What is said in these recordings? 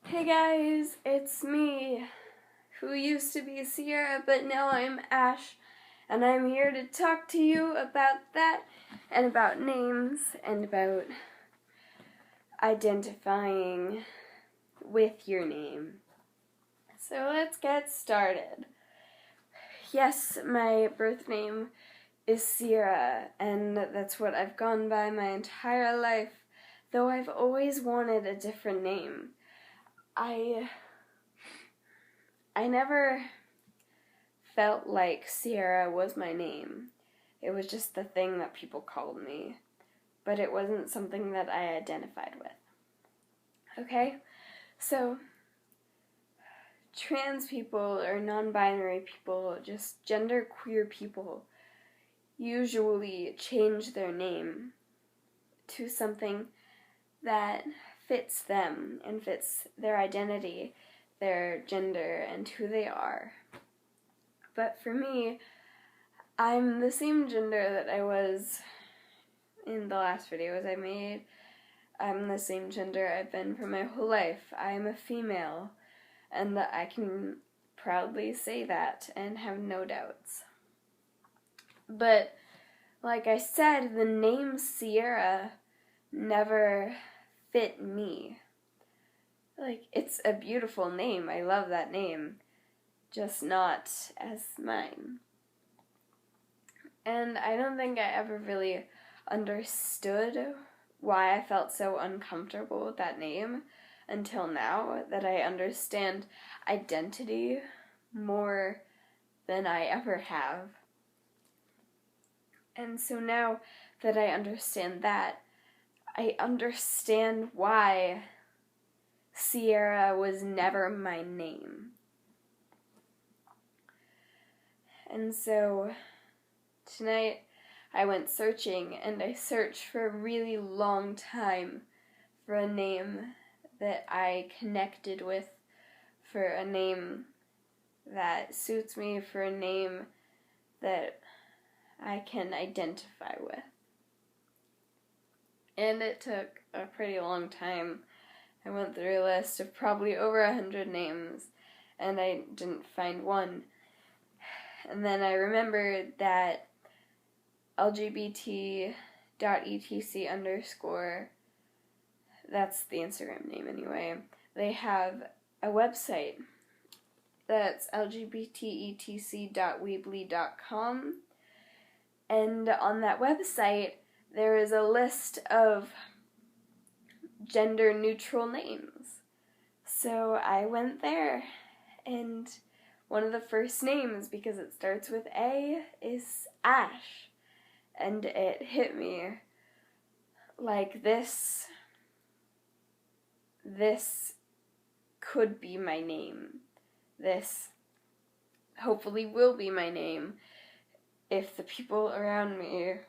Hey guys, it's me, who used to be Sierra, but now I'm Ash, and I'm here to talk to you about that, and about names, and about identifying with your name. So let's get started. Yes, my birth name is Sierra, and that's what I've gone by my entire life, though I've always wanted a different name. I never felt like Sierra was my name. It was just the thing that people called me, but it wasn't something that I identified with. Okay? So, trans people or non-binary people, just gender-queer people, usually change their name to something that fits them and fits their identity, their gender, and who they are. But for me, I'm the same gender that I was in the last videos I made. I'm the same gender I've been for my whole life. I'm a female, and I can proudly say that and have no doubts. But, like I said, the name Sierra never fit me. Like, it's a beautiful name. I love that name. Just not as mine. And I don't think I ever really understood why I felt so uncomfortable with that name until now, that I understand identity more than I ever have. And so now that I understand that, I understand why Sierra was never my name. And so tonight I went searching, and I searched for a really long time for a name that I connected with, for a name that suits me, for a name that I can identify with. And it took a pretty long time. I went through a list of probably over 100 names, and I didn't find one. And then I remembered that lgbt.etc_, that's the Instagram name anyway, they have a website that's lgbtetc.weebly.com, and on that website there is a list of gender-neutral names. So I went there, and one of the first names, because it starts with A, is Ash. And it hit me like this could be my name. This hopefully will be my name if the people around me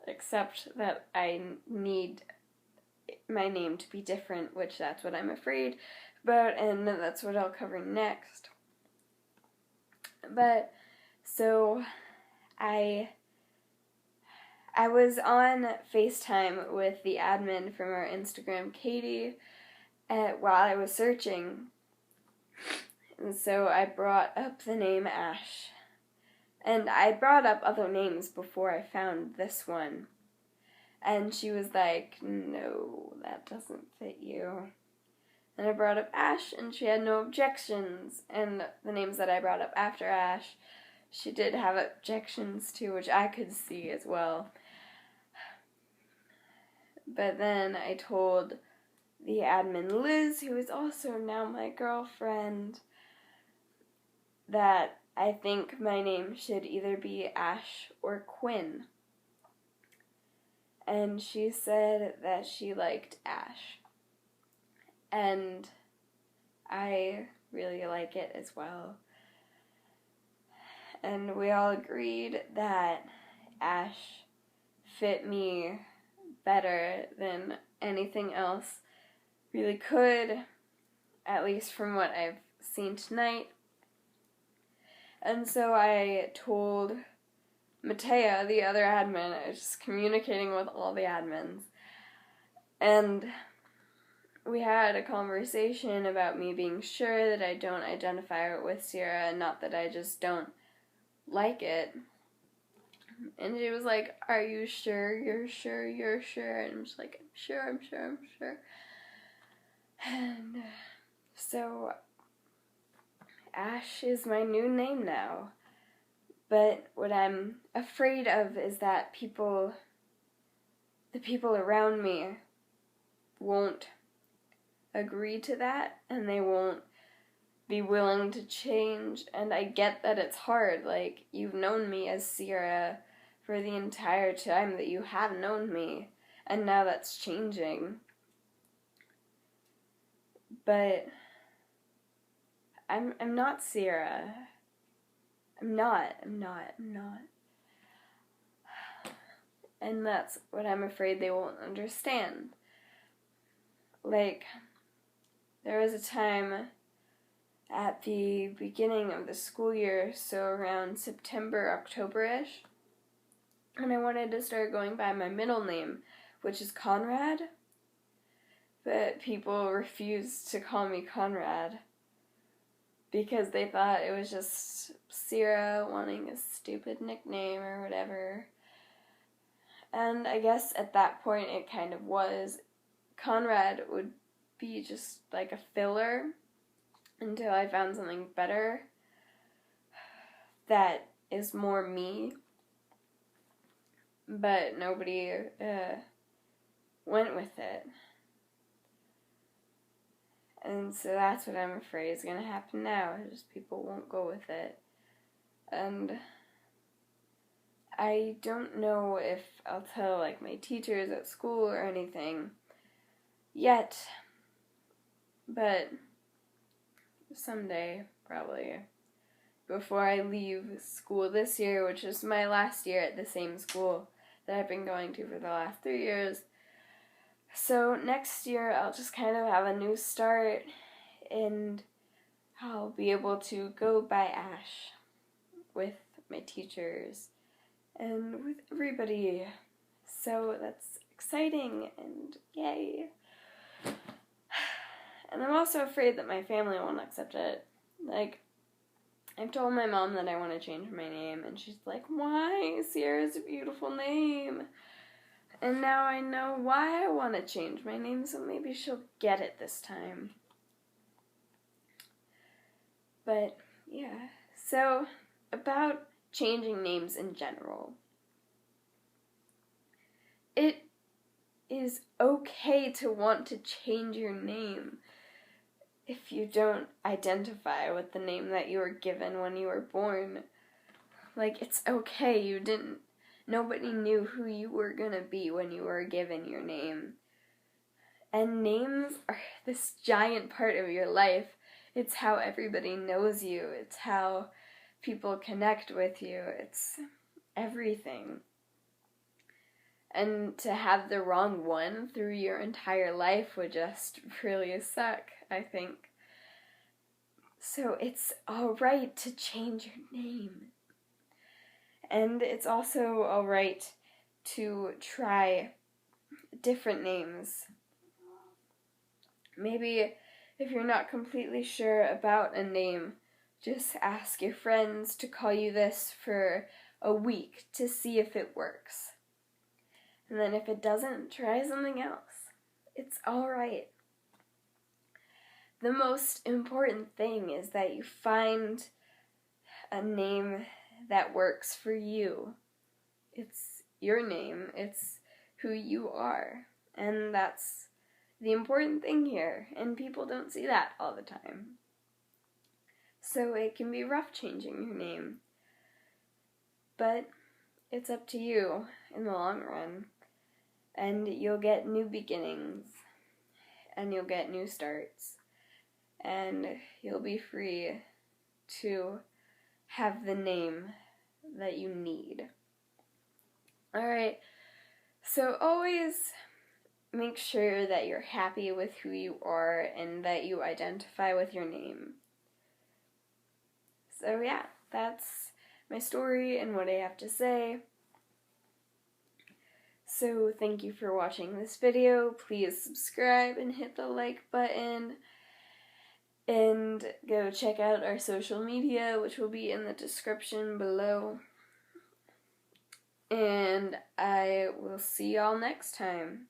accept that I need my name to be different, which that's what I'm afraid about, and that's what I'll cover next. But, so, I was on FaceTime with the admin from our Instagram, Katie, while I was searching, and so I brought up the name Ash. And I brought up other names before I found this one. And she was like, no, that doesn't fit you. And I brought up Ash, and she had no objections. And the names that I brought up after Ash, she did have objections to, which I could see as well. But then I told the admin, Liz, who is also now my girlfriend, that I think my name should either be Ash or Quinn. And she said that she liked Ash. And I really like it as well. And we all agreed that Ash fit me better than anything else really could, at least from what I've seen tonight. And so I told Matea, the other admin, I was just communicating with all the admins, and we had a conversation about me being sure that I don't identify with Sierra, and not that I just don't like it. And she was like, are you sure? You're sure? You're sure? And I'm just like, I'm sure, I'm sure, I'm sure. And so Ash is my new name now. But what I'm afraid of is that the people around me won't agree to that, and they won't be willing to change. And I get that it's hard. Like, you've known me as Sierra for the entire time that you have known me, and now that's changing. But I'm not Sierra. I'm not. And that's what I'm afraid they won't understand. Like, there was a time at the beginning of the school year, so around September, October-ish, and I wanted to start going by my middle name, which is Conrad, but people refused to call me Conrad because they thought it was just Sierra wanting a stupid nickname or whatever. And I guess at that point it kind of was. Conrad would be just like a filler until I found something better that is more me. But nobody went with it. And so that's what I'm afraid is going to happen now. Just people won't go with it. And I don't know if I'll tell like my teachers at school or anything yet. But someday, probably, before I leave school this year, which is my last year at the same school that I've been going to for the last 3 years. So next year I'll just kind of have a new start, and I'll be able to go by Ash with my teachers and with everybody. So that's exciting, and yay. And I'm also afraid that my family won't accept it. Like, I've told my mom that I want to change my name, and she's like, why? Sierra's a beautiful name. And now I know why I want to change my name, so maybe she'll get it this time. But, yeah. So, about changing names in general. It is okay to want to change your name if you don't identify with the name that you were given when you were born. Like, it's okay. Nobody knew who you were gonna be when you were given your name. And names are this giant part of your life. It's how everybody knows you. It's how people connect with you. It's everything. And to have the wrong one through your entire life would just really suck, I think. So it's alright to change your name. And it's also alright to try different names. Maybe if you're not completely sure about a name, just ask your friends to call you this for a week to see if it works. And then if it doesn't, try something else. It's alright. The most important thing is that you find a name that works for you. It's your name. It's who you are. And that's the important thing here. And people don't see that all the time. So it can be rough changing your name. But it's up to you in the long run. And you'll get new beginnings. And you'll get new starts. And you'll be free to have the name that you need. Alright, so always make sure that you're happy with who you are and that you identify with your name. So yeah, that's my story and what I have to say. So thank you for watching this video. Please subscribe and hit the like button. And go check out our social media, which will be in the description below. And I will see y'all next time.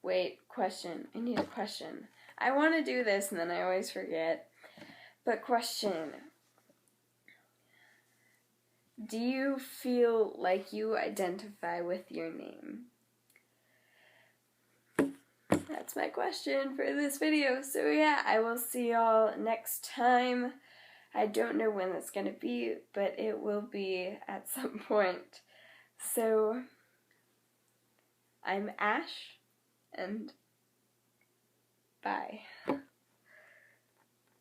Wait, question. I need a question. I want to do this and then I always forget. But question. Do you feel like you identify with your name? That's my question for this video. So yeah, I will see y'all next time. I don't know when that's gonna be, but it will be at some point. So, I'm Ash, and bye.